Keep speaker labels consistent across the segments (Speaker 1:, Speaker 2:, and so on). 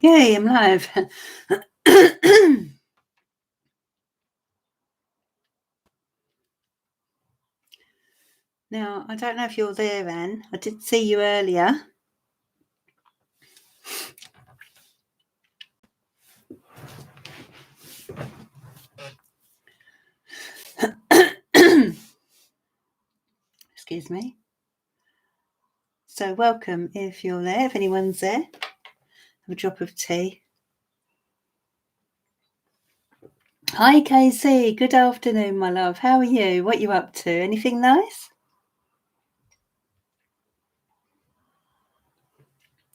Speaker 1: Yay, I'm live. Now, I don't know if you're there, Anne. I did see you earlier. Excuse me. So welcome if you're there, if anyone's there. Have a drop of tea. Hi, Casey. Good afternoon, my love. How are you? What are you up to? Anything nice?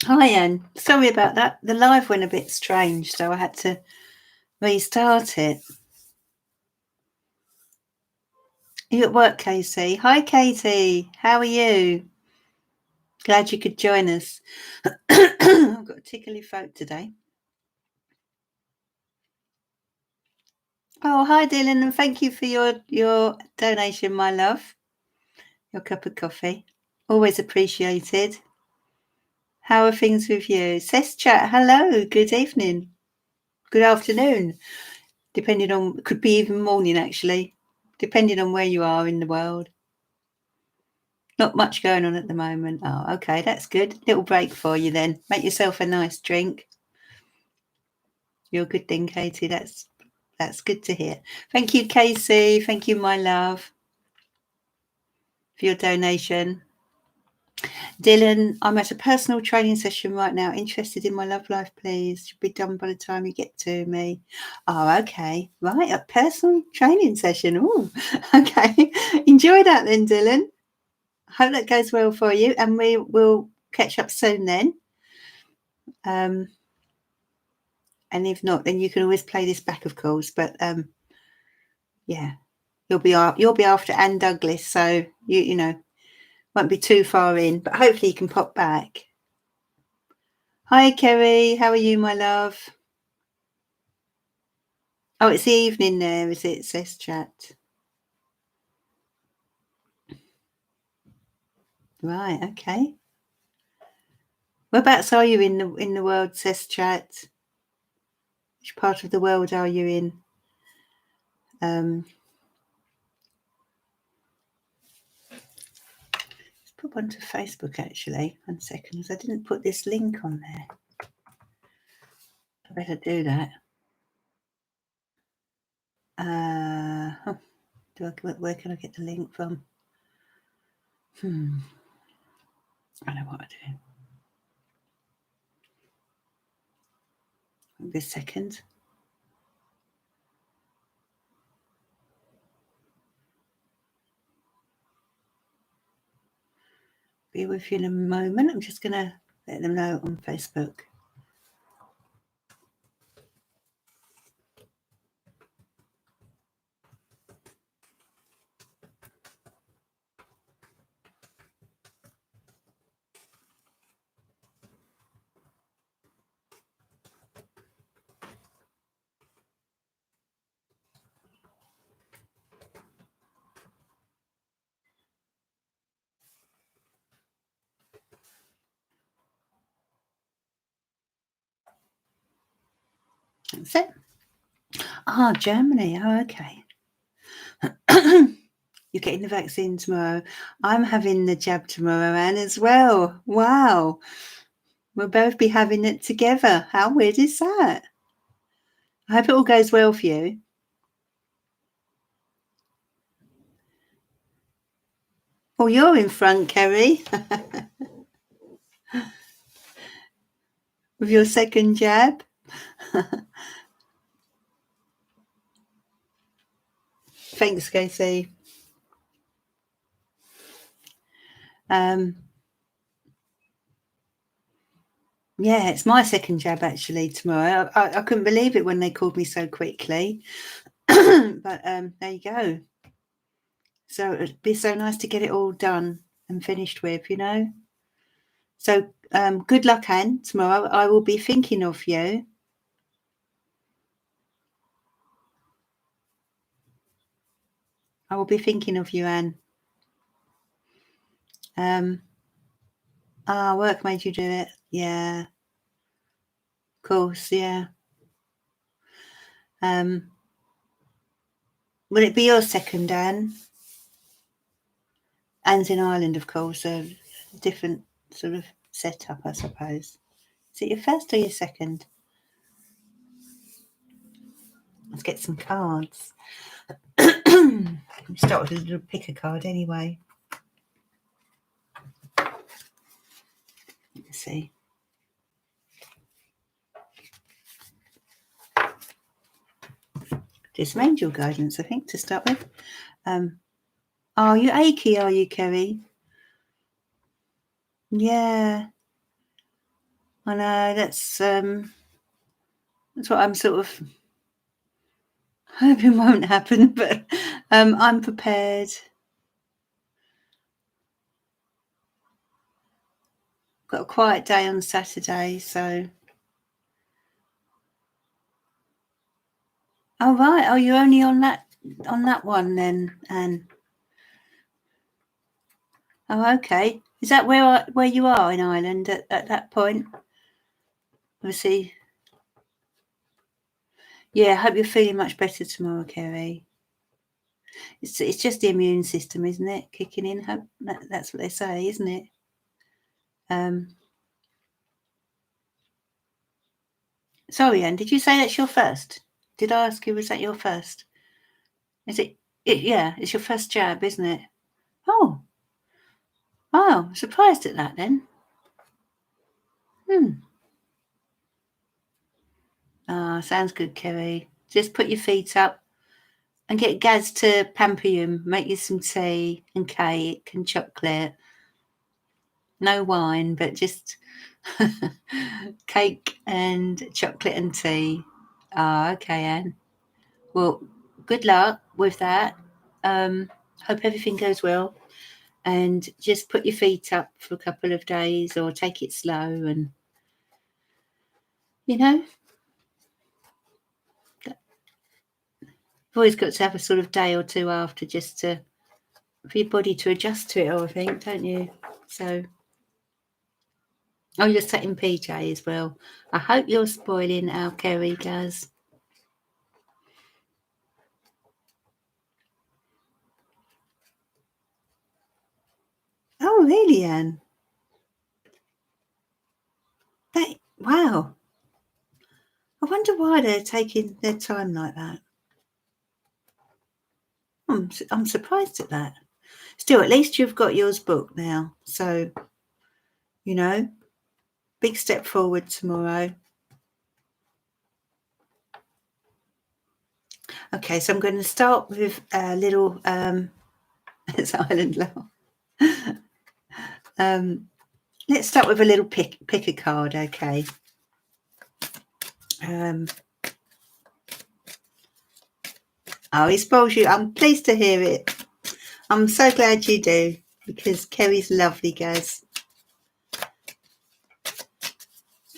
Speaker 1: Hi, Anne. Sorry about that. The live went a bit strange, so I had to restart it. Are you at work, Casey? Hi, Katie. How are you? Glad you could join us. I've got a tickly throat today. Oh, hi, Dylan, and thank you for your donation, my love. Your cup of coffee. Always appreciated. How are things with you? Ses Chat, hello, good evening. Good afternoon. Depending on, could be even morning, actually. Depending on where you are in the world. Not much going on at the moment. Oh, okay, that's good. Little break for you then. Make yourself a nice drink. You're a good thing, Katie. That's good to hear. Thank you, Casey. Thank you, my love, for your donation. Dylan, I'm at a personal training session right now. Interested in my love life, please. Should be done by the time you get to me. Oh, okay. Right, a personal training session. Oh, okay. Enjoy that then, Dylan. Hope that goes well for you, and we will catch up soon then. And if not, then you can always play this back, of course. But yeah, you'll be after Anne Douglas, so you know won't be too far in. But hopefully you can pop back. Hi, Kerry. How are you, my love? Oh, it's the evening there, is it? Says Chat. Right. Okay. Whereabouts are you in the world? Says Chat. Which part of the world are you in? Let's put one to Facebook actually. 1 second, I didn't put this link on there. I better do that. Where can I get the link from? I know what I do. This second. Be with you in a moment. I'm just going to let them know on Facebook. That's it. Ah, Germany. Oh, okay. You're getting the vaccine tomorrow. I'm having the jab tomorrow, Anne, as well. Wow. We'll both be having it together. How weird is that? I hope it all goes well for you. Oh, you're in front, Kerry. With your second jab. Thanks, Casey. Yeah, it's my second jab actually tomorrow. I couldn't believe it when they called me so quickly. But there you go. So it'd be so nice to get it all done and finished with, you know. So good luck, Anne, tomorrow. I will be thinking of you. I will be thinking of you, Anne. Work made you do it. Yeah. course, yeah. Will it be your second, Anne? Anne's in Ireland, of course, so different sort of setup, I suppose. Is it your first or your second? Let's get some cards. We start with a little pick a card anyway. Let's see. Just some angel guidance, I think, to start with. Are you achy, are you, Kerry? Yeah. I know, that's what I'm sort of hoping won't happen, but I'm prepared. Got a quiet day on Saturday, so. Oh right. Oh, you're only on that one then, Anne. Oh, okay. Is that where you are in Ireland at that point? Obviously. Yeah, I hope you're feeling much better tomorrow, Kerry. It's just the immune system, isn't it? Kicking in. That's what they say, isn't it? Sorry, Anne, did you say that's your first? Did I ask you, was that your first? Is it yeah, it's your first jab, isn't it? Oh. Wow, I'm surprised at that then. Sounds good, Kerry. Just put your feet up and get Gaz to pamper you, make you some tea and cake and chocolate. No wine, but just cake and chocolate and tea. Okay, Anne. Well, good luck with that. Hope everything goes well. And just put your feet up for a couple of days or take it slow and, you've always got to have a sort of day or two after just for your body to adjust to it all, I think, don't you? So, you're sat in PJ as well. I hope you're spoiling our Kerry, Gaz. Oh, really, Anne? Wow. I wonder why they're taking their time like that. I'm surprised at that. Still, at least you've got yours booked now. So, big step forward tomorrow. Okay, so I'm going to start with a little it's Island Love. Let's start with a little pick a card, okay? He spoils you. I'm pleased to hear it. I'm so glad you do, because Kerry's lovely, guys.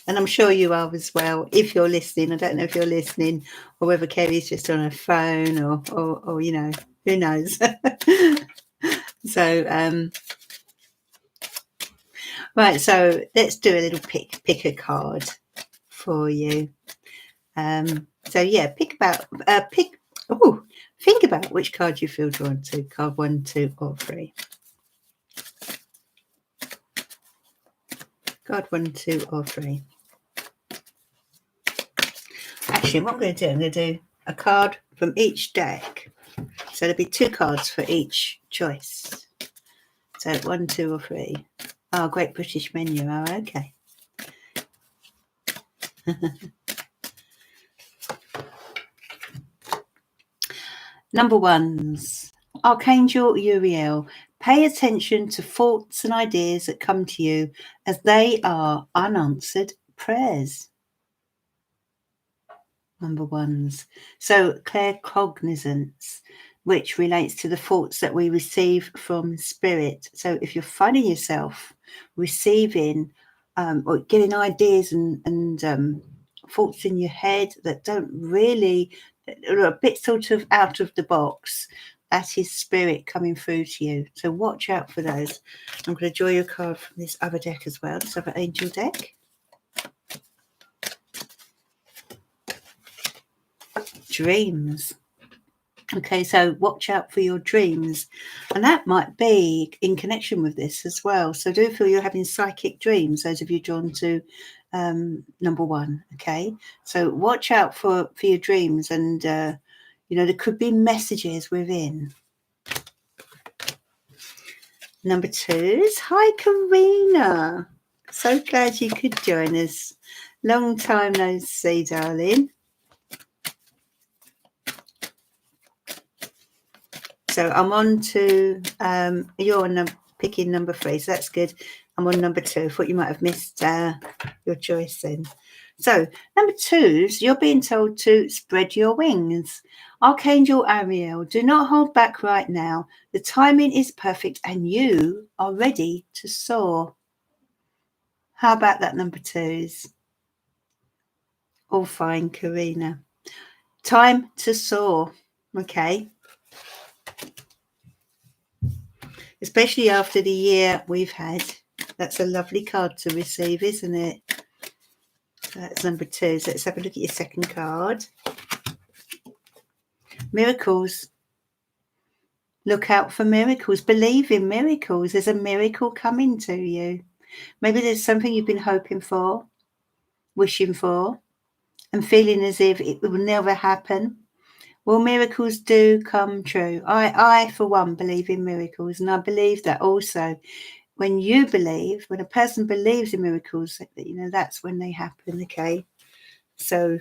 Speaker 1: And I'm sure you are as well, if you're listening. I don't know if you're listening or whether Kerry's just on her phone or who knows. So, right, so let's do a little pick a card for you. So yeah, think about which card you feel drawn to, card 1, 2 or 3. Card 1, 2 or 3. Actually, what I'm going to do a card from each deck. So there'll be 2 cards for each choice. So 1, 2 or 3. Oh, Great British Menu. Oh, okay. Number 1s. Archangel Uriel. Pay attention to thoughts and ideas that come to you, as they are unanswered prayers. Number 1s. So claircognizance, which relates to the thoughts that we receive from spirit. So if you're finding yourself receiving or getting ideas and thoughts in your head that are a bit sort of out of the box, that is spirit coming through to you. So watch out for those. I'm going to draw you a card from this other deck as well, this other angel deck. dreams. Okay, so watch out for your dreams. And that might be in connection with this as well. So do feel you're having psychic dreams, those of you drawn to number 1. Okay, so watch out for your dreams. And, there could be messages within. Number 2s. Hi, Karina. So glad you could join us. Long time no see, darling. So I'm on to, you're on picking number 3, so that's good. I'm on number 2. I thought you might have missed your choice then. So number 2s, you're being told to spread your wings. Archangel Uriel, do not hold back right now. The timing is perfect and you are ready to soar. How about that, number 2s? All fine, Karina. Time to soar. Okay. Especially after the year we've had. That's a lovely card to receive, isn't it? That's number 2. So let's have a look at your second card. Miracles. Look out for miracles. Believe in miracles. There's a miracle coming to you. Maybe there's something you've been hoping for, wishing for, and feeling as if it will never happen. Well, miracles do come true. I, for one, believe in miracles. And I believe that also when you believe, when a person believes in miracles, that's when they happen, okay? So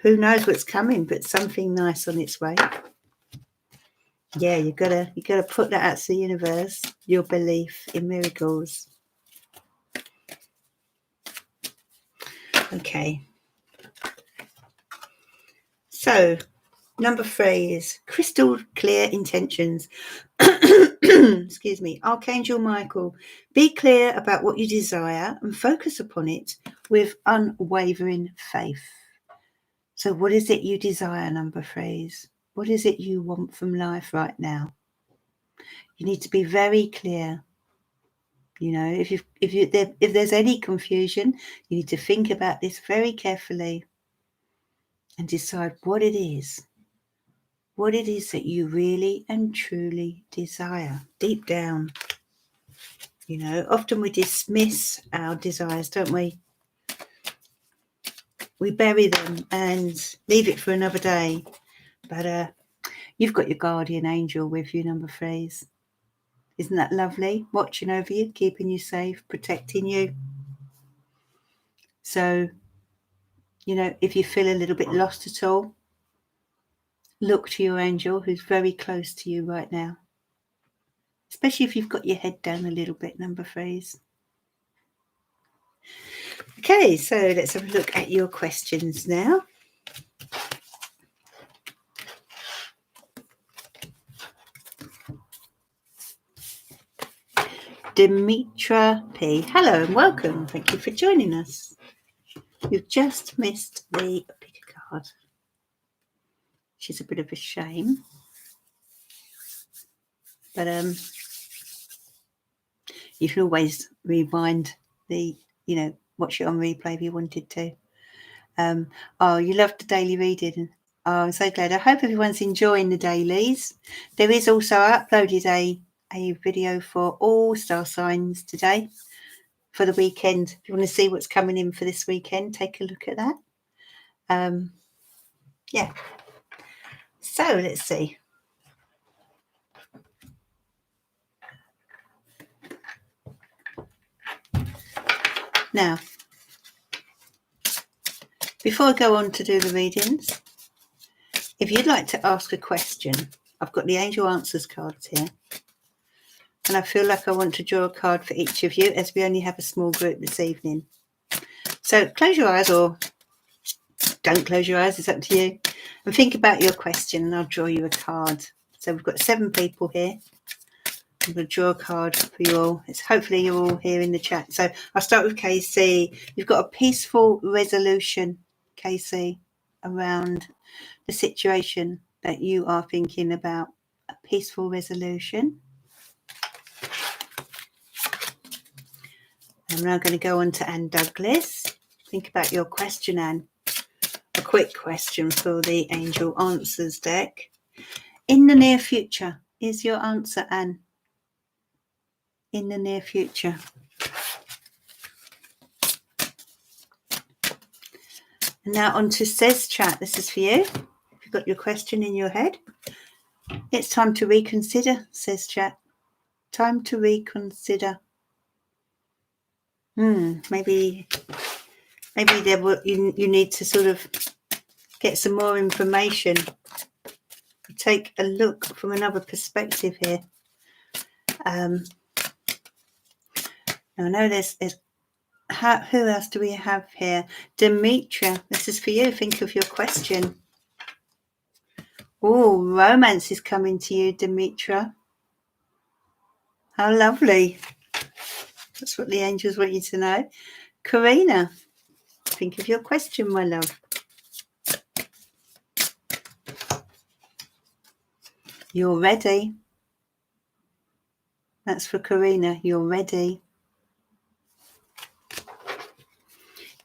Speaker 1: who knows what's coming, but something nice on its way. Yeah, you gotta put that out to the universe, your belief in miracles. Okay. So number 3 is crystal clear intentions. Excuse me. Archangel Michael, be clear about what you desire and focus upon it with unwavering faith. So what is it you desire, number 3s? What is it you want from life right now? You need to be very clear. If there's any confusion, you need to think about this very carefully and decide what it is that you really and truly desire deep down. Often we dismiss our desires, don't we? We bury them and leave it for another day. But you've got your guardian angel with you, number 3s. Isn't that lovely? Watching over you, keeping you safe, protecting you. So, if you feel a little bit lost at all, look to your angel who's very close to you right now. Especially if you've got your head down a little bit, number 3s. Okay, so let's have a look at your questions now. Demetra P. Hello and welcome. Thank you for joining us. You've just missed the pick a card, which is a bit of a shame. But you can always rewind watch it on replay if you wanted to. You loved the daily reading. Oh, I'm so glad. I hope everyone's enjoying the dailies. There is also, I uploaded a video for all star signs today for the weekend. If you want to see what's coming in for this weekend, take a look at that. Yeah. So let's see. Now, before I go on to do the readings, if you'd like to ask a question, I've got the Angel Answers cards here. And I feel like I want to draw a card for each of you as we only have a small group this evening. So close your eyes or don't close your eyes, it's up to you. And think about your question and I'll draw you a card. So we've got 7 people here. I'm going to draw a card for you all. Hopefully you're all here in the chat. So I'll start with Casey. You've got a peaceful resolution, Casey, around the situation that you are thinking about. A peaceful resolution. I'm now going to go on to Anne Douglas. Think about your question, Anne. A quick question for the Angel Answers deck. In the near future, is your answer, Anne? In the near future. And now on to Says Chat. This is for you. If you've got your question in your head, it's time to reconsider, Says Chat. Time to reconsider. Maybe there you need to sort of get some more information. Take a look from another perspective here. I know there's who else do we have here? Demetra, this is for you. Think of your question. Oh, romance is coming to you, Demetra. How lovely. That's what the angels want you to know. Karina, think of your question, my love. You're ready. That's for Karina. You're ready.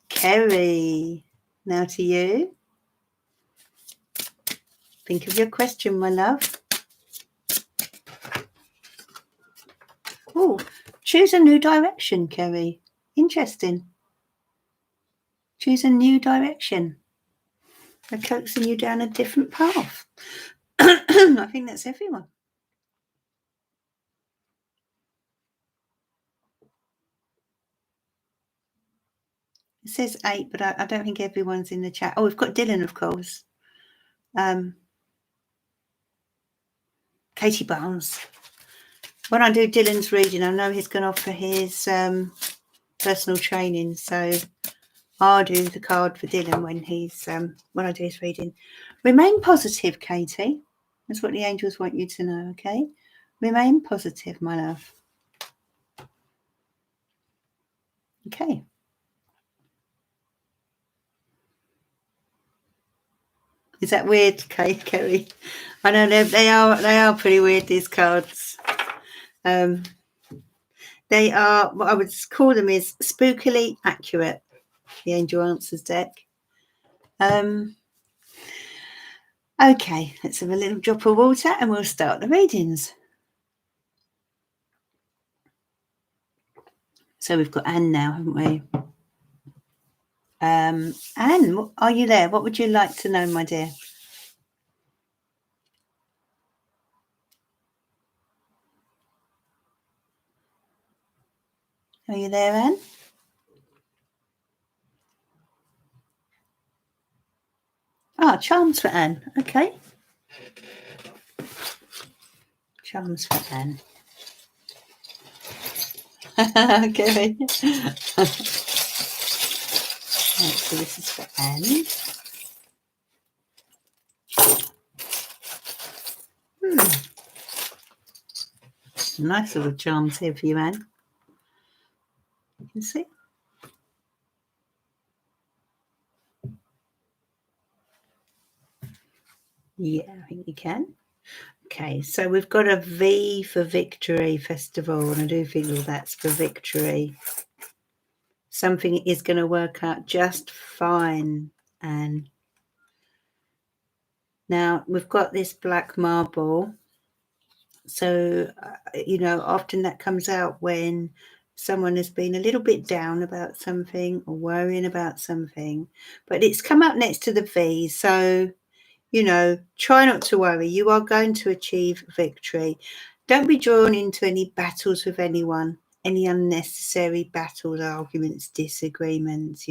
Speaker 1: Kerry, now to you. Think of your question, my love. Oh, choose a new direction, Kerry. Interesting. Choose a new direction. They're coaxing you down a different path. I think that's everyone. It says 8, but I don't think everyone's in the chat. Oh, we've got Dylan, of course. Katie Barnes. When I do Dylan's reading, I know he's going to offer his personal training, so I'll do the card for Dylan when I do his reading. Remain positive, Katie. That's what the angels want you to know, okay? Remain positive, my love. Okay. Is that weird, Kerry? I know they are pretty weird, these cards. They are, what I would call them is spookily accurate, the Angel Answers deck. Okay, let's have a little drop of water and we'll start the readings. So we've got Anne now, haven't we? Anne, are you there? What would you like to know, my dear? Are you there, Anne? Ah, charms for Anne. Okay. Charms for Anne. Okay. Right, so this is for Anne. Nice little charms here for you, Anne. You can see. Yeah, I think you can. Okay, so we've got a V for victory festival, and I do feel that's for victory. Something is going to work out just fine. And now we've got this black marble. So, often that comes out when someone has been a little bit down about something or worrying about something. But it's come up next to the V. So, try not to worry. You are going to achieve victory. Don't be drawn into any battles with anyone, any unnecessary battles, arguments, disagreements,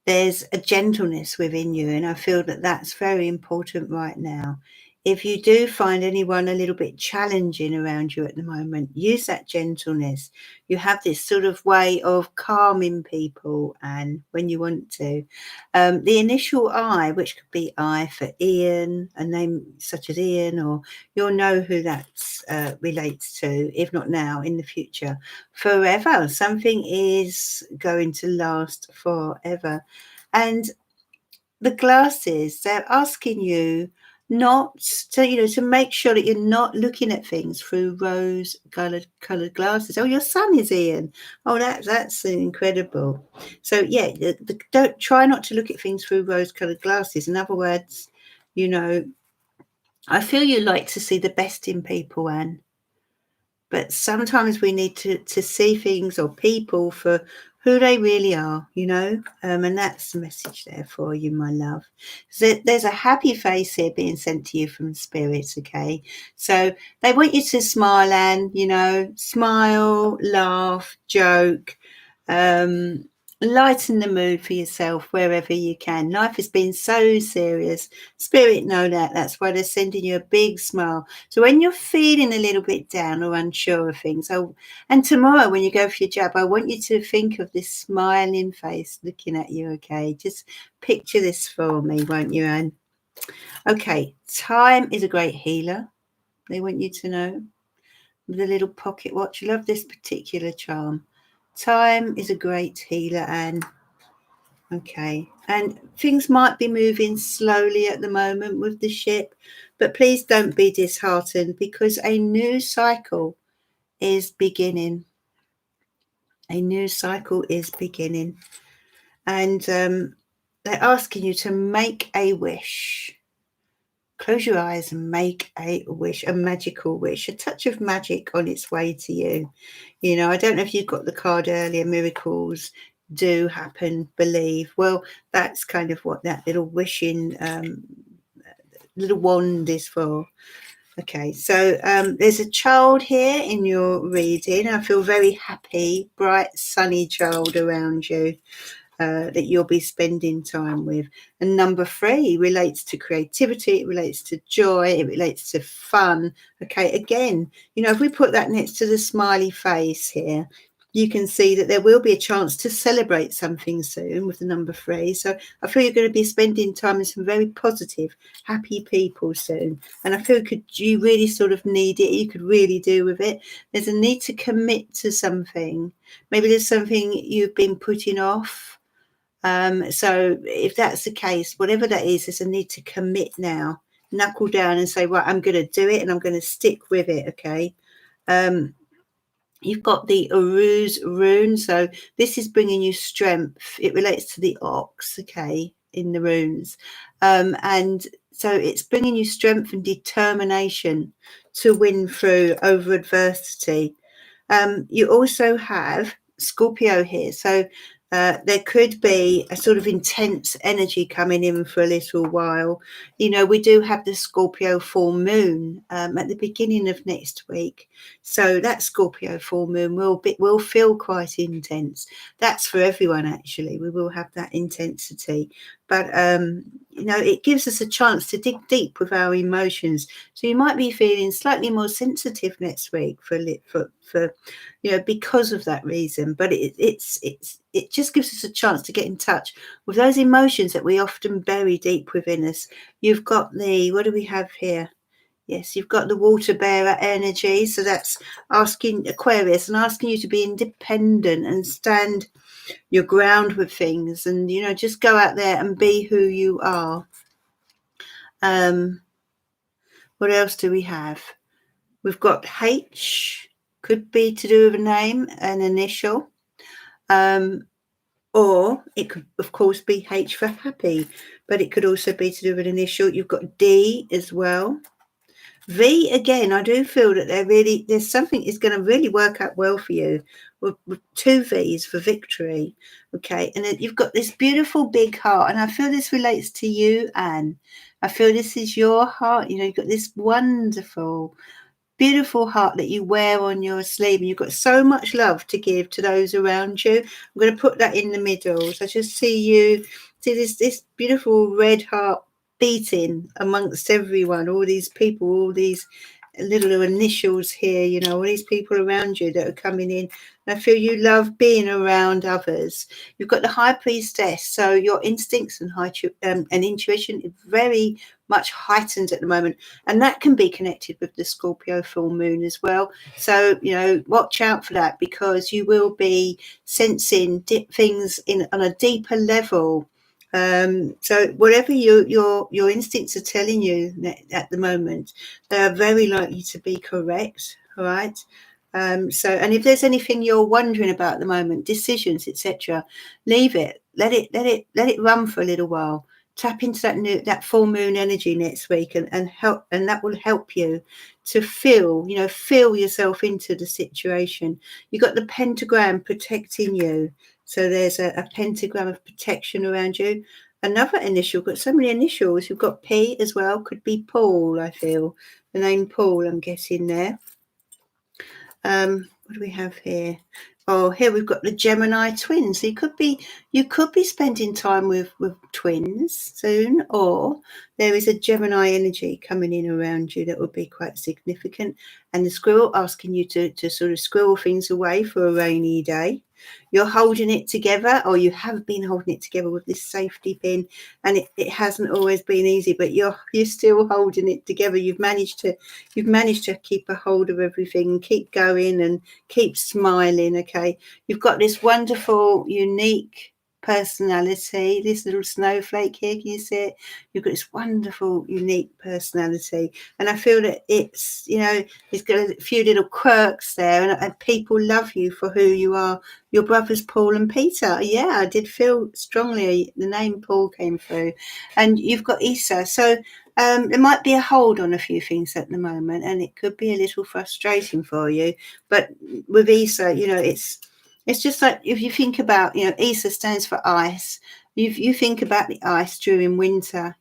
Speaker 1: There's a gentleness within you, and I feel that that's very important right now. If you do find anyone a little bit challenging around you at the moment, use that gentleness. You have this sort of way of calming people, and when you want to. The initial I, which could be I for Ian, a name such as Ian, or you'll know who that relates to, if not now, in the future. Forever. Something is going to last forever. And the glasses, they're asking you not to make sure that you're not looking at things through rose colored glasses. Oh, your son is Ian. Oh, that's incredible. So yeah, don't try not to look at things through rose colored glasses. In other words, I feel you like to see the best in people, Anne. But sometimes we need to see things or people for who they really are, and that's the message there for you, my love. So there's a happy face here being sent to you from spirits, okay? So they want you to smile, and, smile, laugh, joke, lighten the mood for yourself wherever you can. Life has been so serious. Spirit know that. That's why they're sending you a big smile. So when you're feeling a little bit down or unsure of things, and tomorrow when you go for your jab, I want you to think of this smiling face looking at you, okay? Just picture this for me, won't you, Anne? Okay, time is a great healer. They want you to know. With a little pocket watch. I love this particular charm. Time is a great healer, Anne. Okay, and things might be moving slowly at the moment with the ship, but please don't be disheartened because a new cycle is beginning. A new cycle is beginning, and they're asking you to make a wish. Close your eyes and make a wish, a magical wish, a touch of magic on its way to you. I don't know if you got the card earlier, miracles do happen, believe. Well, that's kind of what that little wishing little wand is for. Okay, so there's a child here in your reading. I feel very happy, bright, sunny child around you. That you'll be spending time with. And number 3 relates to creativity, it relates to joy, it relates to fun. Okay, again, if we put that next to the smiley face here, you can see that there will be a chance to celebrate something soon with the number 3. So I feel you're going to be spending time with some very positive, happy people soon. And I feel you really sort of need it. You could really do with it. There's a need to commit to something. Maybe there's something you've been putting off. So if that's the case, whatever that is, there's a need to commit now. Knuckle down and say, right, I'm going to do it and I'm going to stick with it, okay? You've got the Uruz rune, so this is bringing you strength. It relates to the ox, okay, in the runes. And so it's bringing you strength and determination to win through over adversity. You also have Scorpio here, so there could be a sort of intense energy coming in for a little while. We do have the Scorpio full moon at the beginning of next week, so that Scorpio full moon will feel quite intense. That's for everyone, actually. We will have that intensity, but it gives us a chance to dig deep with our emotions. So you might be feeling slightly more sensitive next week for because of that reason. But it just gives us a chance to get in touch with those emotions that we often bury deep within us. You've got what do we have here? Yes, you've got the water bearer energy. So that's asking Aquarius and asking you to be independent and stand your ground with things, and just go out there and be who you are. What else do we have? We've got H, could be to do with a name, an initial, or it could of course be H for happy, but it could also be to do with an initial. You've got D as well. V, again, I do feel that there's something is going to really work out well for you with 2 V's for victory. Okay, and then you've got this beautiful big heart, and I feel this relates to you, Anne. I feel this is your heart. You've got this wonderful, beautiful heart that you wear on your sleeve, and you've got so much love to give to those around you. I'm going to put that in the middle. So I just see this beautiful red heart beating amongst everyone, all these people, all these little initials here, all these people around you that are coming in. And I feel you love being around others. You've got the High Priestess, so your instincts and intuition is very much heightened at the moment, and that can be connected with the Scorpio full moon as well. So watch out for that, because you will be sensing things on a deeper level. So whatever your instincts are telling you at the moment, they are very likely to be correct. All right. So, and if there's anything you're wondering about at the moment, decisions, etc., leave it. Let it run for a little while. Tap into that full moon energy next week, and help, and that will help you to feel yourself into the situation. You've got the pentagram protecting you. So there's a pentagram of protection around you. Another initial, got so many initials. You've got P as well. Could be Paul, I feel. The name Paul, I'm guessing there. What do we have here? Oh, here we've got the Gemini Twins. So you could be spending time with twins soon, or there is a Gemini energy coming in around you that would be quite significant. And the squirrel asking you to sort of squirrel things away for a rainy day. You're holding it together, or you have been holding it together with this safety pin, and it hasn't always been easy, but you're still holding it together. You've managed to keep a hold of everything, keep going and keep smiling. Okay, you've got this wonderful, unique personality, this little snowflake here, can you see it? You've got this wonderful, unique personality, and I feel that it's got a few little quirks there, and people love you for who you are. Your brothers Paul and Peter. Yeah, I did feel strongly the name Paul came through, and you've got Issa. So there might be a hold on a few things at the moment, and it could be a little frustrating for you. But with Issa, it's just like, if you think about, Issa stands for ice. You think about the ice during winter.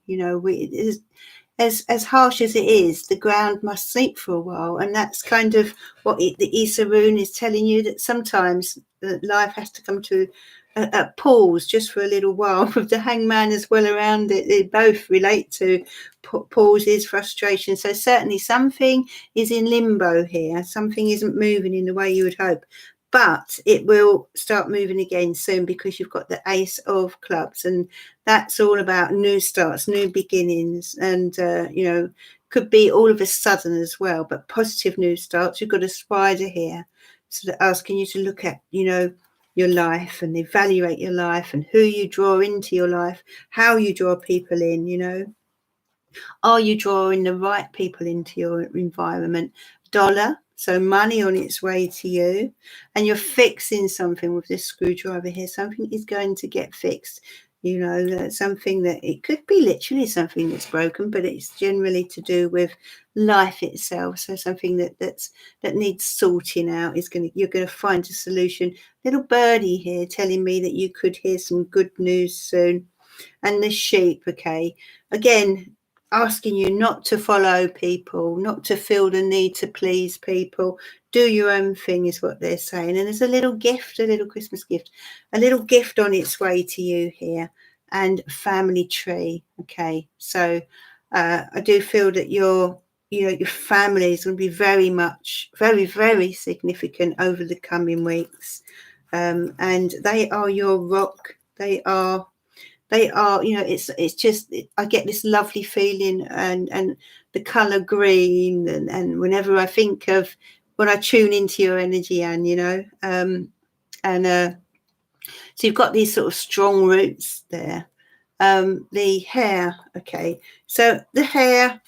Speaker 1: As harsh as it is, the ground must sleep for a while, and that's kind of what the Issa rune is telling you, that sometimes life has to come to a pause just for a little while. With the hangman as well around it, they both relate to pauses, frustration. So certainly something is in limbo here. Something isn't moving in the way you would hope. But it will start moving again soon, because you've got the Ace of Clubs, and that's all about new starts, new beginnings, and could be all of a sudden as well, but positive new starts. You've got a spider here, so they're asking you to look at your life and evaluate your life and who you draw into your life, how you draw people in. Are you drawing the right people into your environment? Dollar, so money on its way to you, and you're fixing something with this screwdriver here. Something is going to get fixed. Something that, it could be literally something that's broken, but it's generally to do with life itself. So something that needs sorting out you're going to find a solution. Little birdie here telling me that you could hear some good news soon. And the sheep, okay, again, asking you not to follow people, not to feel the need to please people. Do your own thing is what they're saying. And there's a little gift, a little Christmas gift, a little gift on its way to you here. And family tree. Okay, so I do feel that your family is going to be very, very significant over the coming weeks. And they are your rock. They are, it's just, I get this lovely feeling, and the color green, and whenever I think of, when I tune into your energy, Anne, so you've got these sort of strong roots there. The hair, okay, so the hair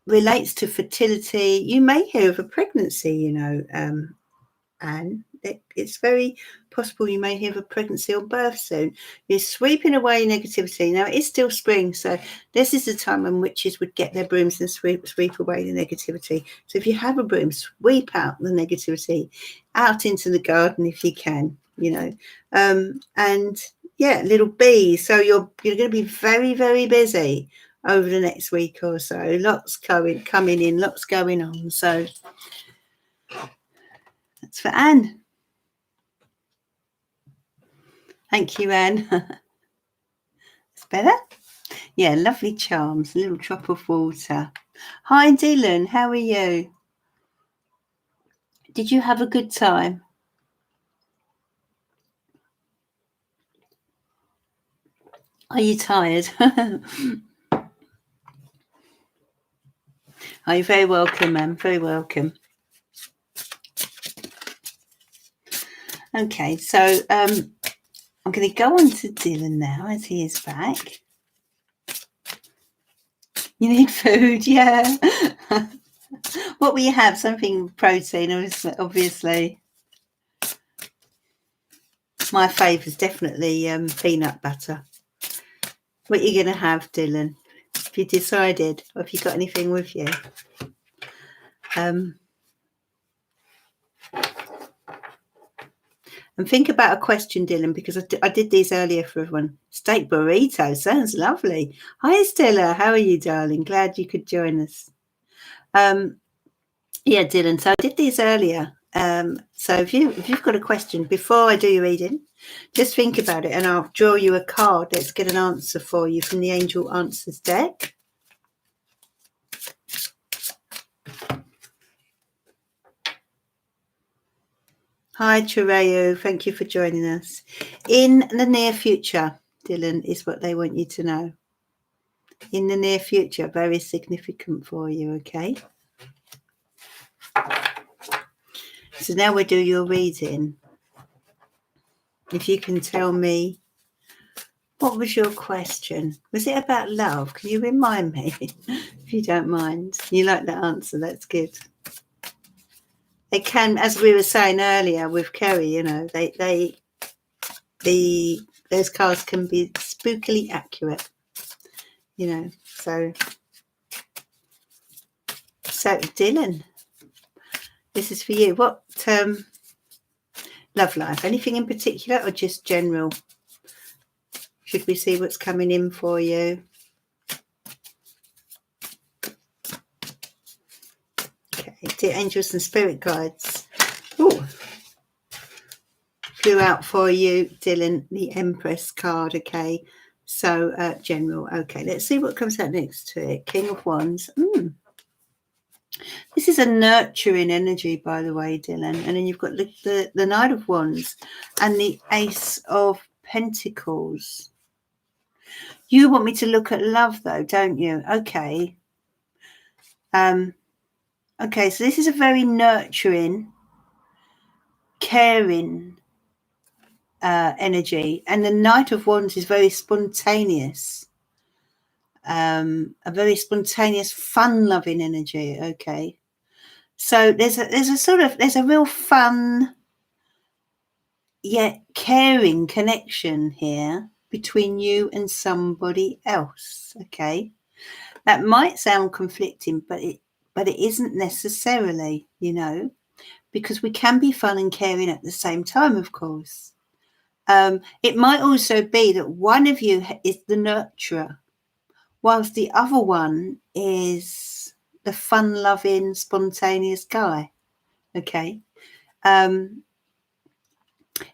Speaker 1: relates to fertility. You may hear of a pregnancy, Anne. It's very possible you may have a pregnancy or birth soon. You're sweeping away negativity. Now, it's still spring, so this is the time when witches would get their brooms and sweep away the negativity. So if you have a broom, sweep out the negativity out into the garden if you can, and yeah, little bees. So you're going to be very, very busy over the next week or so. Lots coming in, lots going on. So that's for Anne. Thank you, Anne. It's better? Yeah, lovely charms. A little drop of water. Hi, Dylan. How are you? Did you have a good time? Are you tired? Oh, you're very welcome, ma'am. Very welcome. Okay, so I'm going to go on to Dylan now as he is back. You need food, yeah. What will you have? Something protein, obviously. My favourite is definitely peanut butter. What are you going to have, Dylan? Have you decided? Or have you got anything with you? And think about a question, Dylan, because I did these earlier for everyone. Steak burrito sounds lovely. Hi, Stella. How are you, darling? Glad you could join us. Yeah, Dylan. So I did these earlier. So if you've got a question before I do your reading, just think about it, and I'll draw you a card. Let's get an answer for you from the Angel Answers deck. Hi, Chireo. Thank you for joining us. In the near future, Dylan, is what they want you to know. In the near future, very significant for you, okay? So now we'll do your reading. If you can tell me, what was your question? Was it about love? Can you remind me, if you don't mind? You like that answer, that's good. It can, as we were saying earlier with Kerry, you know, those cards can be spookily accurate, you know. So Dylan, this is for you. What love life? Anything in particular, or just general? Should we see what's coming in for you? Okay, dear angels and spirit guides. Oh, flew out for you, Dylan, the Empress card. Okay, so general. Okay, let's see what comes out next to it. King of Wands. This is a nurturing energy, by the way, Dylan. And then you've got the Knight of Wands and the Ace of Pentacles. You want me to look at love, though, don't you? Okay. Okay, so this is a very nurturing, caring energy. And the Knight of Wands is very spontaneous. A very spontaneous, fun-loving energy. Okay. So there's a real fun yet caring connection here between you and somebody else. Okay, that might sound conflicting, but it isn't necessarily, you know, because we can be fun and caring at the same time, of course. It might also be that one of you is the nurturer, whilst the other one is the fun-loving, spontaneous guy. Okay.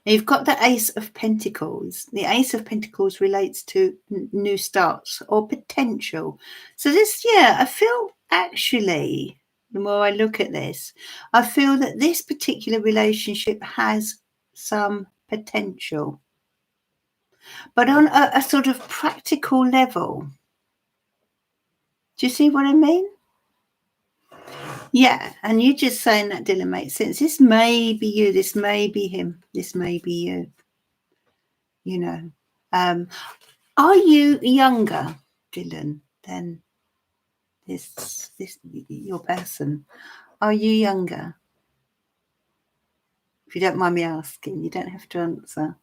Speaker 1: You've got the Ace of Pentacles. The Ace of Pentacles relates to new starts or potential. So this, yeah, I feel actually, the more I look at this, I feel that this particular relationship has some potential. But on a sort of practical level, do you see what I mean? Yeah, and you just saying that, Dylan, makes sense. This may be you, this may be him, this may be you. You know, are you younger, Dylan, than this your person? Are you younger? If you don't mind me asking, you don't have to answer.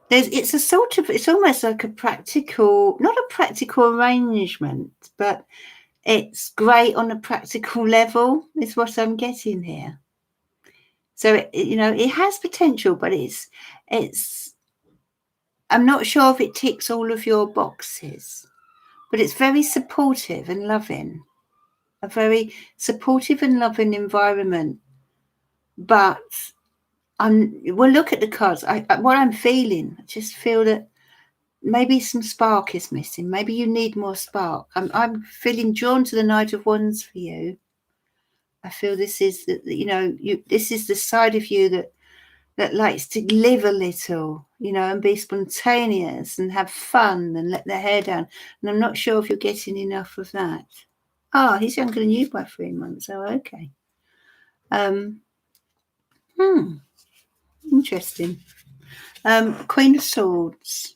Speaker 1: It's almost like a practical, not a practical arrangement, but it's great on a practical level, is what I'm getting here. So, you know, it has potential, but it's, I'm not sure if it ticks all of your boxes, but it's very supportive and loving, a very supportive and loving environment. But we'll look at the cards. What I'm feeling, I just feel that maybe some spark is missing. Maybe you need more spark. I'm feeling drawn to the Knight of Wands for you. I feel this is, you know, this is the side of you that likes to live a little, you know, and be spontaneous and have fun and let their hair down. And I'm not sure if you're getting enough of that. Oh, he's younger than you by 3 months. Oh, okay. Interesting. Queen of Swords.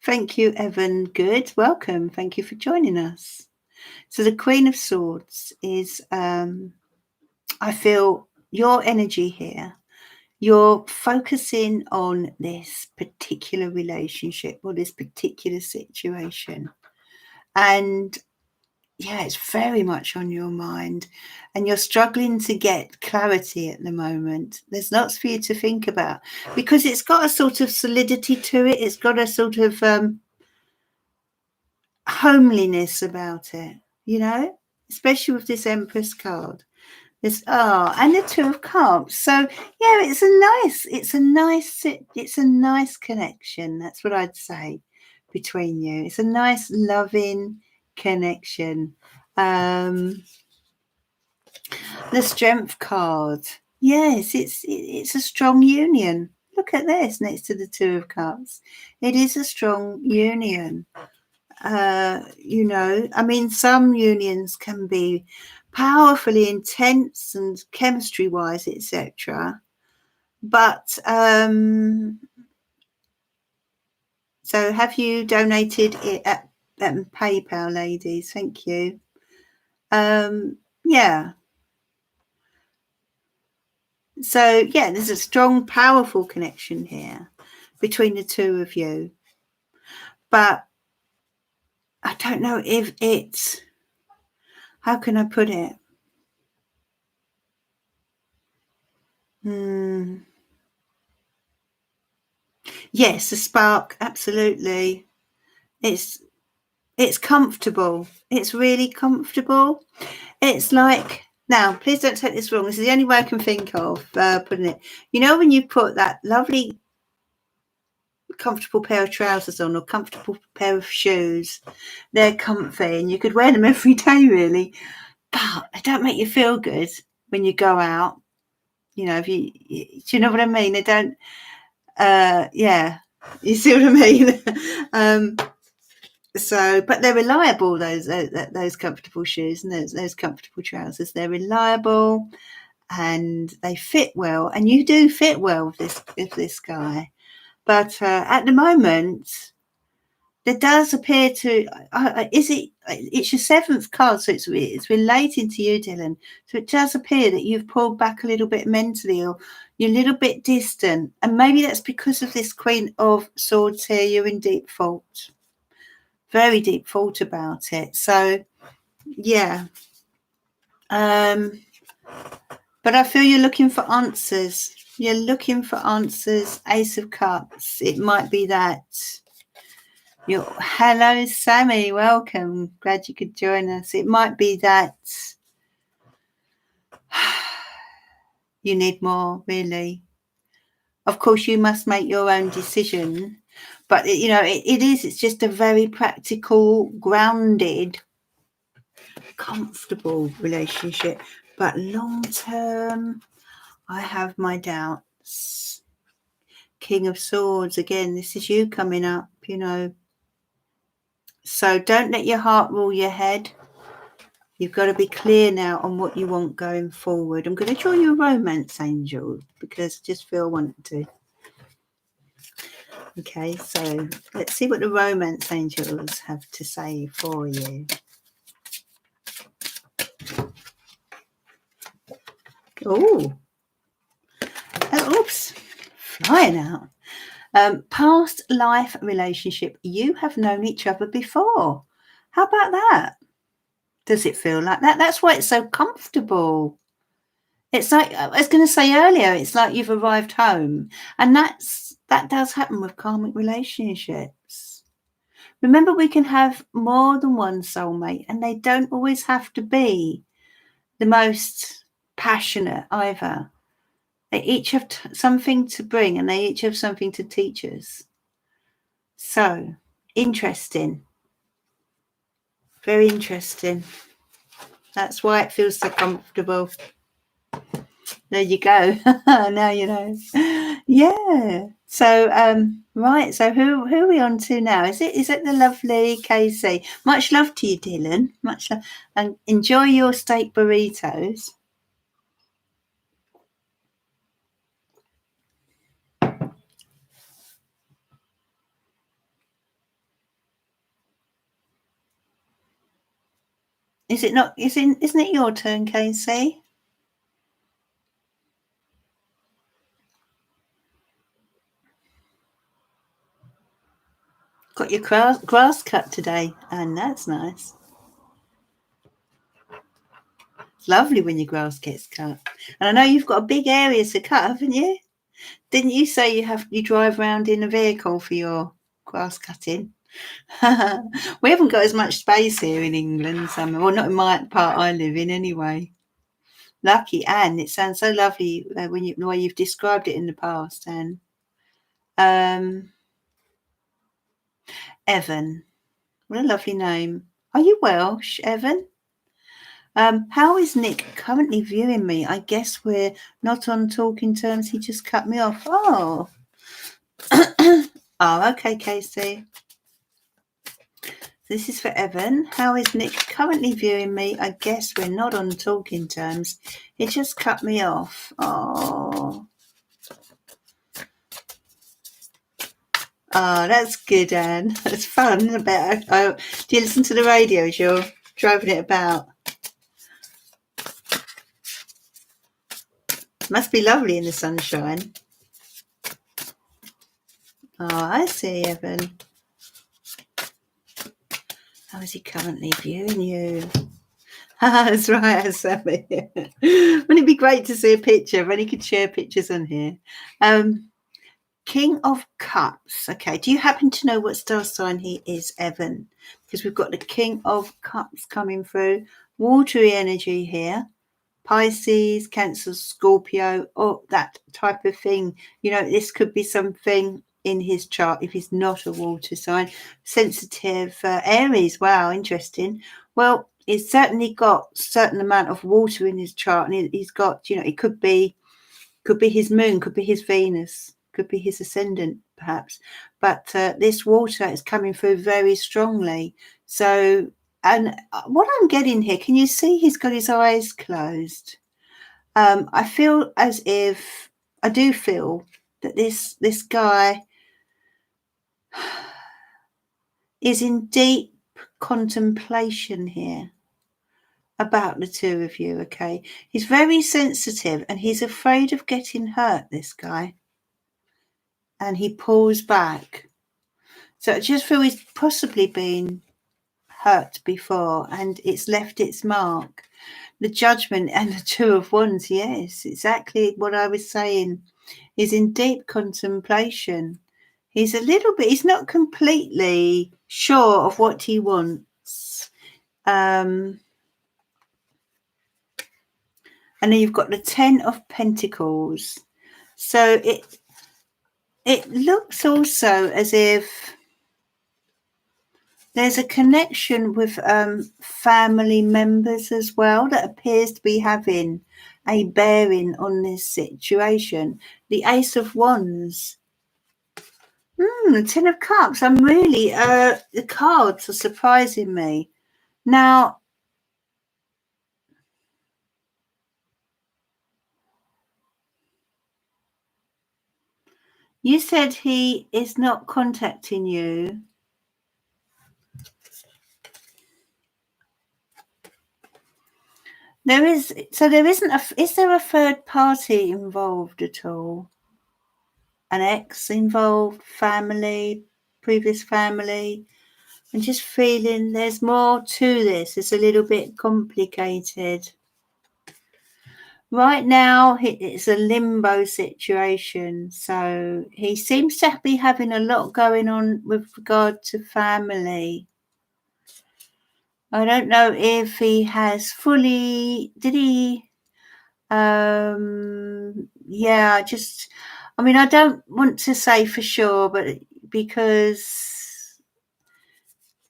Speaker 1: Thank you, Evan. Good. Welcome. Thank you for joining us. So the Queen of Swords is, I feel your energy here. You're focusing on this particular relationship or this particular situation. And yeah, it's very much on your mind. And you're struggling to get clarity at the moment. There's lots for you to think about because it's got a sort of solidity to it. It's got a sort of homeliness about it, you know, especially with this Empress card. And the Two of Cups. So yeah, it's a nice connection. That's what I'd say between you. It's a nice, loving connection. The Strength card. Yes, it's a strong union. Look at this next to the Two of Cups. It is a strong union. You know, I mean, some unions can be powerfully intense and chemistry wise, etc. But so have you donated it at PayPal, ladies? Thank you. Yeah. So yeah, there's a strong, powerful connection here between the two of you. But I don't know if it's, how can I put it? Yes, a spark, absolutely. It's comfortable. It's really comfortable. It's like, now, please don't take this wrong. This is the only way I can think of putting it. You know, when you put that lovely, comfortable pair of trousers on or comfortable pair of shoes, they're comfy and you could wear them every day, really. But they don't make you feel good when you go out. You know, do you know what I mean? They don't, yeah, you see what I mean? So, but they're reliable. Those comfortable shoes and those comfortable trousers. They're reliable, and they fit well. And you do fit well with this guy. But at the moment, there does appear to. It's your seventh card, so it's relating to you, Dylan. So it does appear that you've pulled back a little bit mentally, or you're a little bit distant, and maybe that's because of this Queen of Swords here. You're in deep thought. Very deep thought about it. So yeah, but I feel you're looking for answers. You're looking for answers. Ace of Cups. It might be that hello, Sammy, welcome, glad you could join us. It might be that you need more, really. Of course, you must make your own decision, but you know, it's just a very practical, grounded, comfortable relationship. But long term, I have my doubts. King of Swords, again, this is you coming up, you know. So don't let your heart rule your head. You've got to be clear now on what you want going forward. I'm going to draw you a romance angel because I just feel I want to. Okay, so let's see what the romance angels have to say for you. Oh, oops, flying out. Past life relationship. You have known each other before. How about that? Does it feel like that? That's why it's so comfortable. It's like I was going to say earlier, it's like you've arrived home. And that does happen with karmic relationships. Remember, we can have more than one soulmate, and they don't always have to be the most passionate either. They each have something to bring, and they each have something to teach us. So, interesting. Very interesting. That's why it feels so comfortable. There you go. Now you know. Yeah. So right. So who are we on to now? Is it the lovely Casey? Much love to you, Dylan. Much love, and enjoy your steak burritos. Is it not? Isn't it your turn, Casey? Got your grass cut today, and that's nice. It's lovely when your grass gets cut. And I know you've got a big area to cut, haven't you? Didn't you say you drive around in a vehicle for your grass cutting? We haven't got as much space here in England, well, not in my part I live in anyway. Lucky Anne, it sounds so lovely when the way you've described it in the past, Anne. Evan, what a lovely name. Are you Welsh, Evan? How is Nick currently viewing me? I guess we're not on talking terms. He just cut me off. Oh. Oh, okay, Casey. This is for Evan. How is Nick currently viewing me? I guess we're not on talking terms. He just cut me off. Oh. Oh, that's good, Anne. That's fun. Do you listen to the radio as you're driving it about? Must be lovely in the sunshine. Oh, I see, Evan. How is he currently viewing you? That's right, Sammy. Wouldn't it be great to see a picture? If only could share pictures on here. King of Cups. Okay, do you happen to know what star sign he is, Evan? Because we've got the King of Cups coming through. Watery energy here. Pisces, Cancer, Scorpio, or that type of thing. You know, this could be something in his chart if he's not a water sign. Sensitive, Aries. Wow, interesting. Well, he's certainly got a certain amount of water in his chart, and he's got, you know, it could be his moon, could be his Venus, could be his ascendant, perhaps. But this water is coming through very strongly. So, and what I'm getting here, can you see he's got his eyes closed? I feel as if, I do feel that this guy is in deep contemplation here about the two of you, okay? He's very sensitive and he's afraid of getting hurt, this guy. And he pulls back. So I just feel he's possibly been hurt before and it's left its mark. The Judgment and the Two of Wands, yes, exactly what I was saying. He's in deep contemplation. He's he's not completely sure of what he wants. And then you've got the Ten of Pentacles. So it looks also as if there's a connection with family members as well that appears to be having a bearing on this situation. The Ace of Wands. The Ten of Cups. I'm really, the cards are surprising me. Now, you said he is not contacting you. Is there a third party involved at all? An ex involved, family, previous family? I'm just feeling there's more to this. It's a little bit complicated. Right now, it's a limbo situation. So he seems to be having a lot going on with regard to family. I don't know if he has fully, did he? I don't want to say for sure, but because,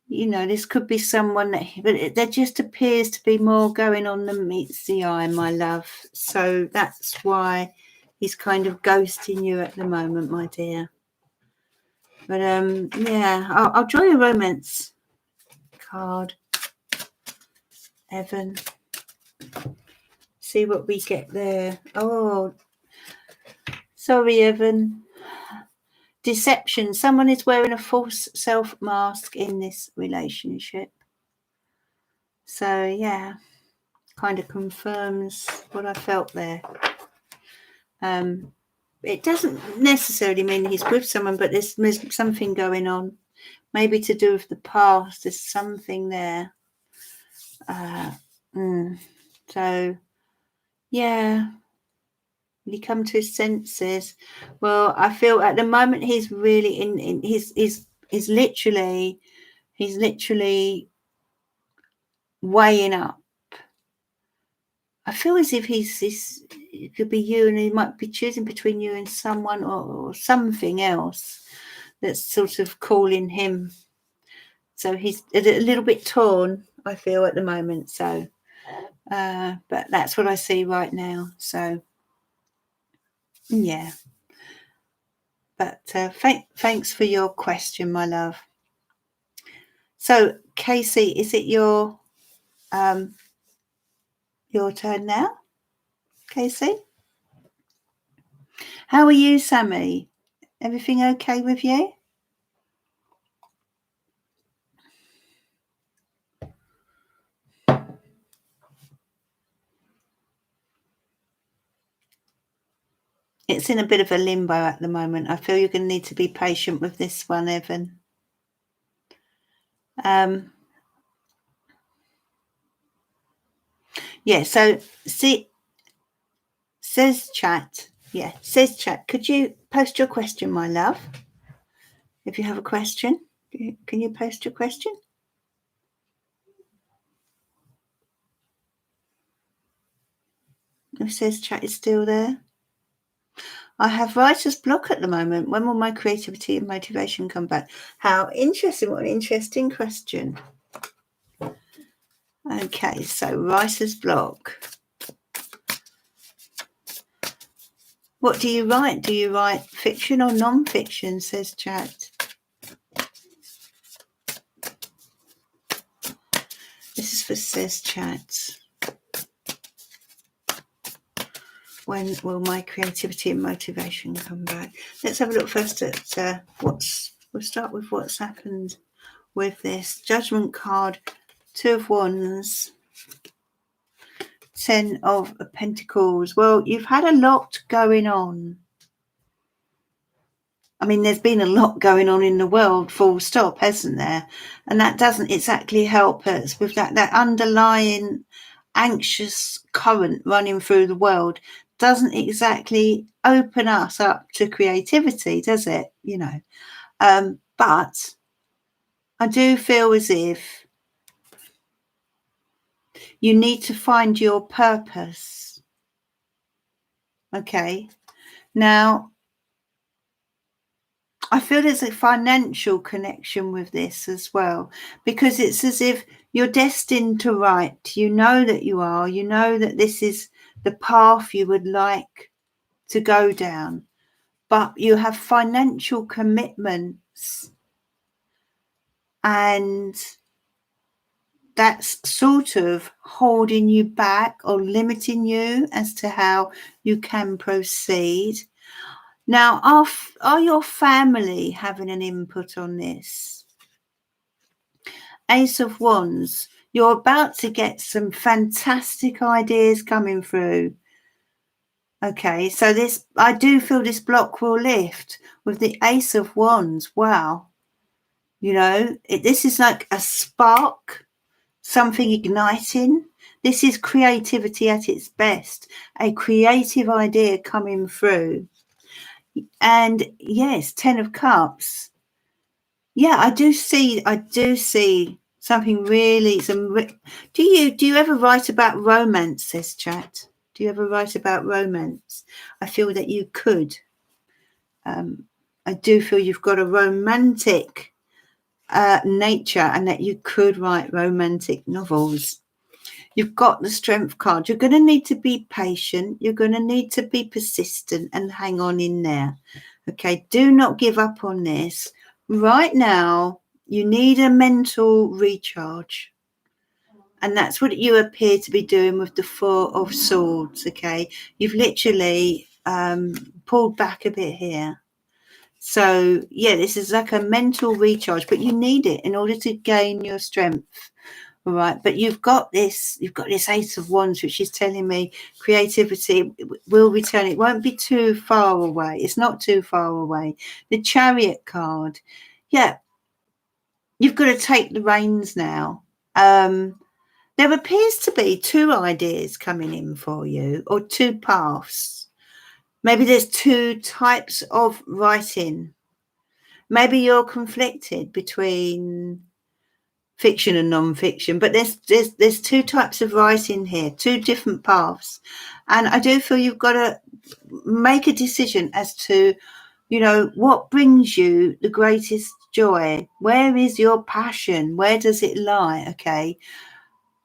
Speaker 1: you know, this could be someone but there just appears to be more going on than meets the eye, my love. So that's why he's kind of ghosting you at the moment, my dear. But I'll draw you a romance card, Evan. See what we get there. Oh, sorry, Evan. Deception. Someone is wearing a false self mask in this relationship. So yeah, kind of confirms what I felt there. It doesn't necessarily mean he's with someone, but there's something going on, maybe to do with the past. There's something there. So yeah, when he come to his senses, well, I feel at the moment he's really he's literally weighing up. I feel as if it could be you, and he might be choosing between you and someone or something else that's sort of calling him. So he's a little bit torn, I feel, at the moment. So, but that's what I see right now. So, yeah. But thanks for your question, my love. So, Casey, is it your turn now? Casey? How are you, Sammy? Everything okay with you? It's in a bit of a limbo at the moment. I feel you're going to need to be patient with this one, Evan. Yeah, so see, says chat. Yeah, says chat. Could you post your question, my love? If you have a question, can you post your question? If says chat is still there. I have writer's block at the moment. When will my creativity and motivation come back? How interesting. What an interesting question. Okay, so writer's block. What do you write? Do you write fiction or non-fiction, says chat. This is for says chat. When will my creativity and motivation come back? Let's have a look first at we'll start with what's happened with this. Judgment card, 2 of Wands, 10 of Pentacles. Well, you've had a lot going on. I mean, there's been a lot going on in the world, full stop, hasn't there? And that doesn't exactly help us with that underlying anxious current running through the world. Doesn't exactly open us up to creativity, does it? You know, but I do feel as if you need to find your purpose. Okay. Now, I feel there's a financial connection with this as well, because it's as if you're destined to write. You know that you are. You know that this is the path you would like to go down, but you have financial commitments, and that's sort of holding you back or limiting you as to how you can proceed. Now, are your family having an input on this? Ace of Wands, you're about to get some fantastic ideas coming through. Okay, so I do feel this block will lift with the Ace of Wands. Wow. You know, this is like a spark, something igniting. This is creativity at its best, a creative idea coming through. And yes, 10 of Cups. Yeah, I do see something really. Do you ever write about romance, says chat? Do you ever write about romance? I feel that you could. I do feel you've got a romantic nature, and that you could write romantic novels. You've got the Strength card. You're going to need to be patient. You're going to need to be persistent and hang on in there. Okay, do not give up on this. Right now, you need a mental recharge. And that's what you appear to be doing with the 4 of Swords, okay? You've literally pulled back a bit here. So, yeah, this is like a mental recharge, but you need it in order to gain your strength. All right, but you've got this Ace of Wands, which is telling me creativity will return. It won't be too far away. It's not too far away. The Chariot card, yeah, you've got to take the reins now. There appears to be two ideas coming in for you, or two paths. Maybe there's two types of writing. Maybe you're conflicted between fiction and non-fiction, but there's two types of writing here, two different paths, and I do feel you've got to make a decision as to, you know, what brings you the greatest joy. Where is your passion? Where does it lie? Okay,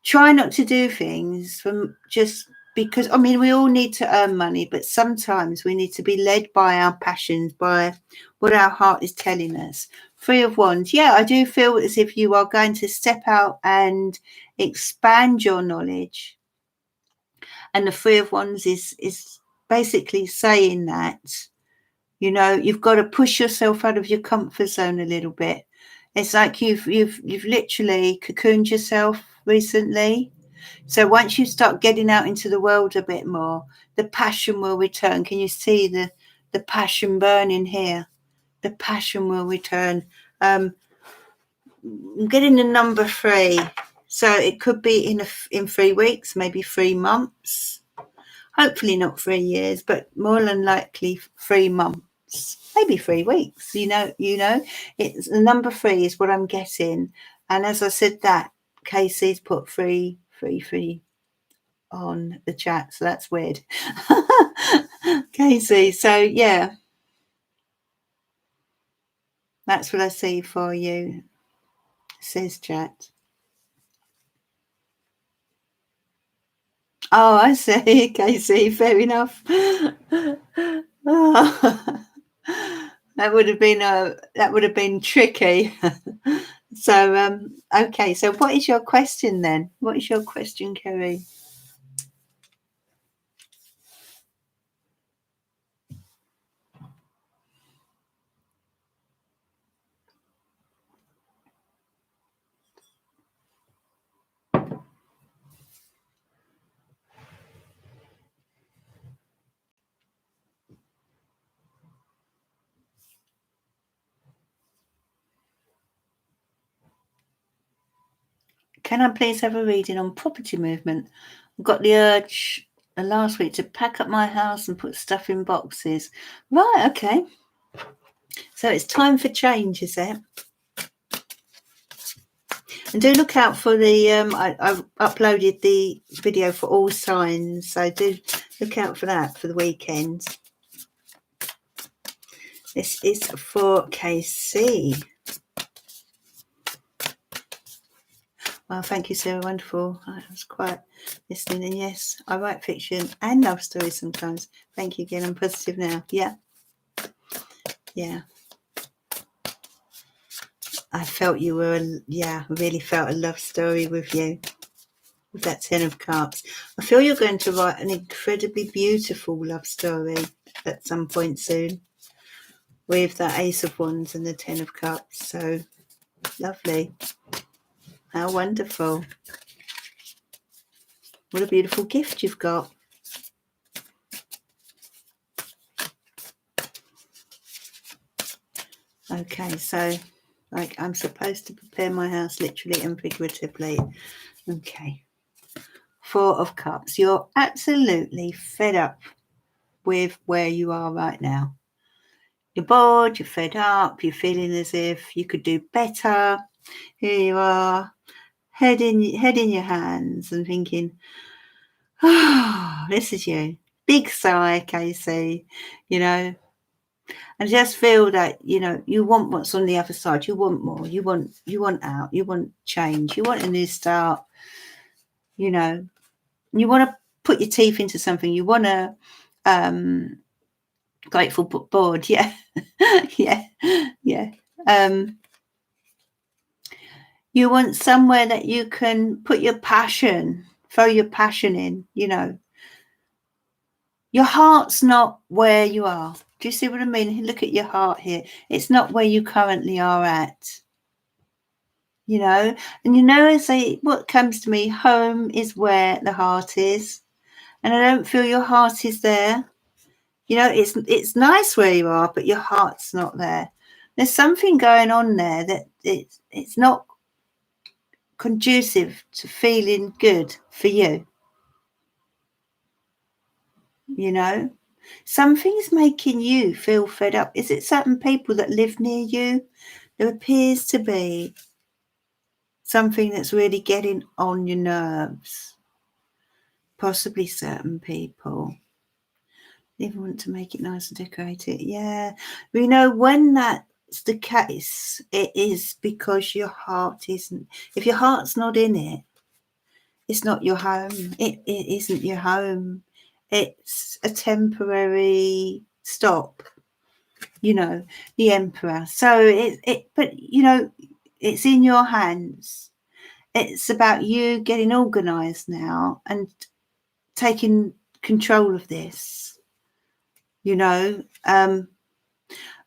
Speaker 1: try not to do things from just because, I mean, we all need to earn money, but sometimes we need to be led by our passions, by what our heart is telling us. Three of Wands. Yeah, I do feel as if you are going to step out and expand your knowledge. And the Three of Wands is basically saying that, you know, you've got to push yourself out of your comfort zone a little bit. It's like you've literally cocooned yourself recently. So once you start getting out into the world a bit more, the passion will return. Can you see the passion burning here? The passion will return. I'm getting the number 3. So it could be in 3 weeks, maybe 3 months. Hopefully not 3 years, but more than likely 3 months, maybe 3 weeks. You know, it's the number 3 is what I'm getting. And as I said, that Casey's put 3 on the chat, so that's weird. Casey, so yeah, that's what I see for you, says chat. Oh, I see. Casey, fair enough. Oh, that would have been tricky. So okay, so what is your question then? What is your question, Kerry? Can I please have a reading on property movement? I've got the urge last week to pack up my house and put stuff in boxes. Right, okay. So it's time for change, is it? And do look out for the, I've uploaded the video for all signs, so do look out for that for the weekend. This is for KC. Well, thank you, Sarah. Wonderful. I was quite listening. And yes, I write fiction and love stories sometimes. Thank you again. I'm positive now. Yeah. Yeah. I felt you were, really felt a love story with you. With that 10 of Cups. I feel you're going to write an incredibly beautiful love story at some point soon. With the Ace of Wands and the 10 of Cups. So lovely. How wonderful. What a beautiful gift you've got. Okay, so like I'm supposed to prepare my house literally and figuratively. Okay. 4 of Cups. You're absolutely fed up with where you are right now. You're bored, you're fed up, you're feeling as if you could do better. Here you are, head in your hands and thinking, oh, this is you. Big sigh, Casey, you know. And just feel that, you know, you want what's on the other side. You want more. You want out. You want change. You want a new start. You know, you want to put your teeth into something. You want to grateful but bored. Yeah. yeah. You want somewhere that you can put your passion, throw your passion in, you know. Your heart's not where you are. Do you see what I mean? Look at your heart here. It's not where you currently are at. you know. And you know, as what comes to me, home is where the heart is, and I don't feel your heart is there. You know, it's nice where you are, but your heart's not there. There's something going on there that it's not conducive to feeling good for you. You know, something's making you feel fed up. Is it certain people that live near you? There appears to be something that's really getting on your nerves. Possibly certain people. Even want to make it nice and decorated. Yeah. We know when that's the case, it is because your heart isn't. If your heart's not in it, it's not your home. It isn't your home. It's a temporary stop. You know, the Emperor. So but you know, it's in your hands. It's about you getting organised now and taking control of this. You know,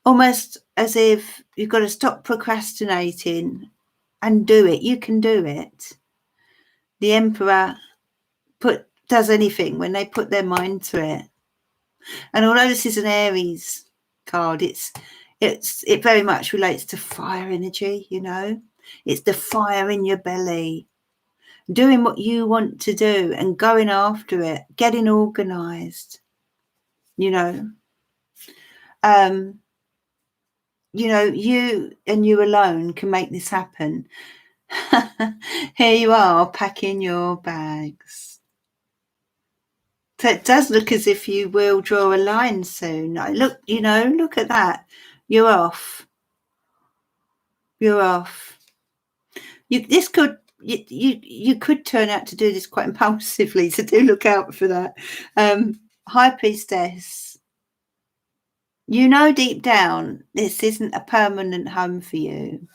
Speaker 1: almost as if you've got to stop procrastinating and do it. You can do it. The Emperor does anything when they put their mind to it. And although this is an Aries card, it very much relates to fire energy, you know. It's the fire in your belly, doing what you want to do and going after it, getting organised, you know. You know, you and you alone can make this happen. Here you are, packing your bags. So it does look as if you will draw a line soon. Look, you know, look at that. You're off. You're off. You could turn out to do this quite impulsively, so do look out for that. High Priestess. You know deep down this isn't a permanent home for you.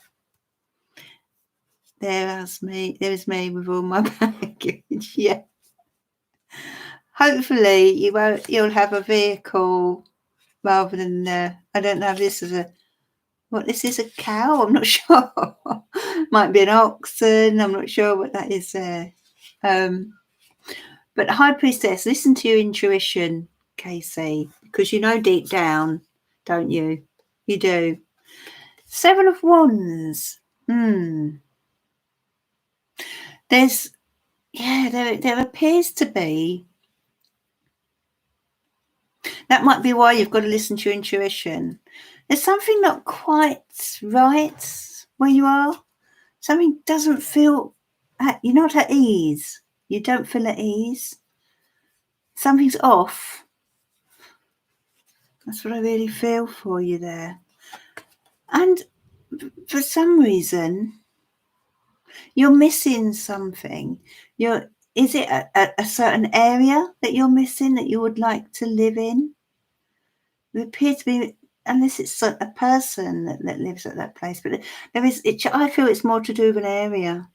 Speaker 1: There's me with all my baggage. Yeah. Hopefully you'll have a vehicle rather than I don't know if this is this is a cow, I'm not sure. Might be an oxen, I'm not sure what that is there. But High Priestess, listen to your intuition, Casey, because you know deep down, don't you? You do. Seven of Wands. There appears to be. That might be why you've got to listen to your intuition. There's something not quite right where you are. Something doesn't feel. You're not at ease. You don't feel at ease. Something's off. That's what I really feel for you there. And for some reason, you're missing something. Is it a certain area that you're missing that you would like to live in? There appears to be, unless it's a person that lives at that place, but I feel it's more to do with an area.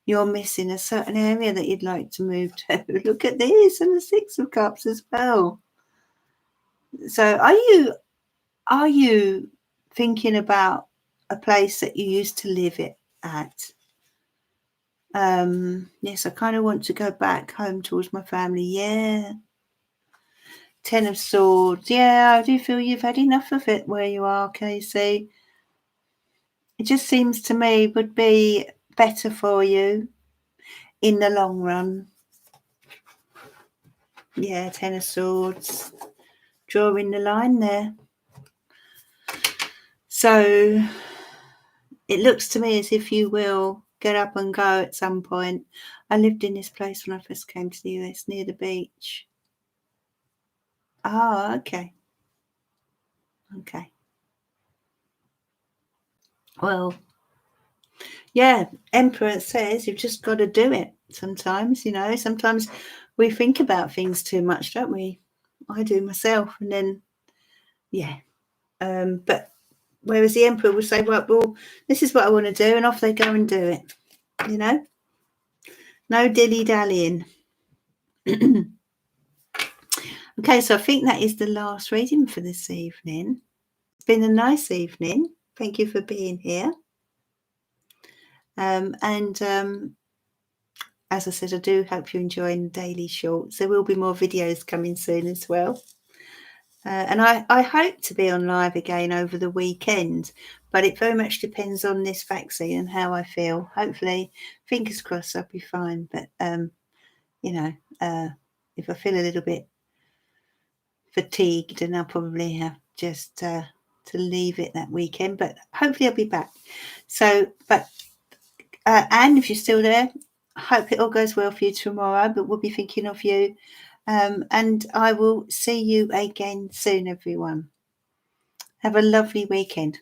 Speaker 1: You're missing a certain area that you'd like to move to. Look at this, and the Six of Cups as well. So are you thinking about a place that you used to live at? Yes, I kind of want to go back home towards my family. Yeah. Ten of Swords. Yeah, I do feel you've had enough of it where you are, Casey. It just seems to me would be better for you in the long run. Yeah, Ten of Swords. Drawing the line there. So it looks to me as if you will get up and go at some point. I lived in this place when I first came to the US, near the beach. Oh, okay. Okay. Well, yeah, Emperor says you've just got to do it sometimes, you know. Sometimes we think about things too much, don't we? I do myself. And then, yeah. But whereas the Emperor would say, well, this is what I want to do, and off they go and do it, you know. No dilly-dallying. Okay, so I think that is the last reading for this evening. It's been a nice evening. Thank you for being here. As I said, I do hope you're enjoying the daily shorts. There will be more videos coming soon as well. And I hope to be on live again over the weekend, but it very much depends on this vaccine and how I feel. Hopefully, fingers crossed, I'll be fine. But, if I feel a little bit fatigued, then I'll probably have just to leave it that weekend. But hopefully I'll be back. So, Anne, if you're still there, I hope it all goes well for you tomorrow, but we'll be thinking of you. And I will see you again soon, everyone. Have a lovely weekend.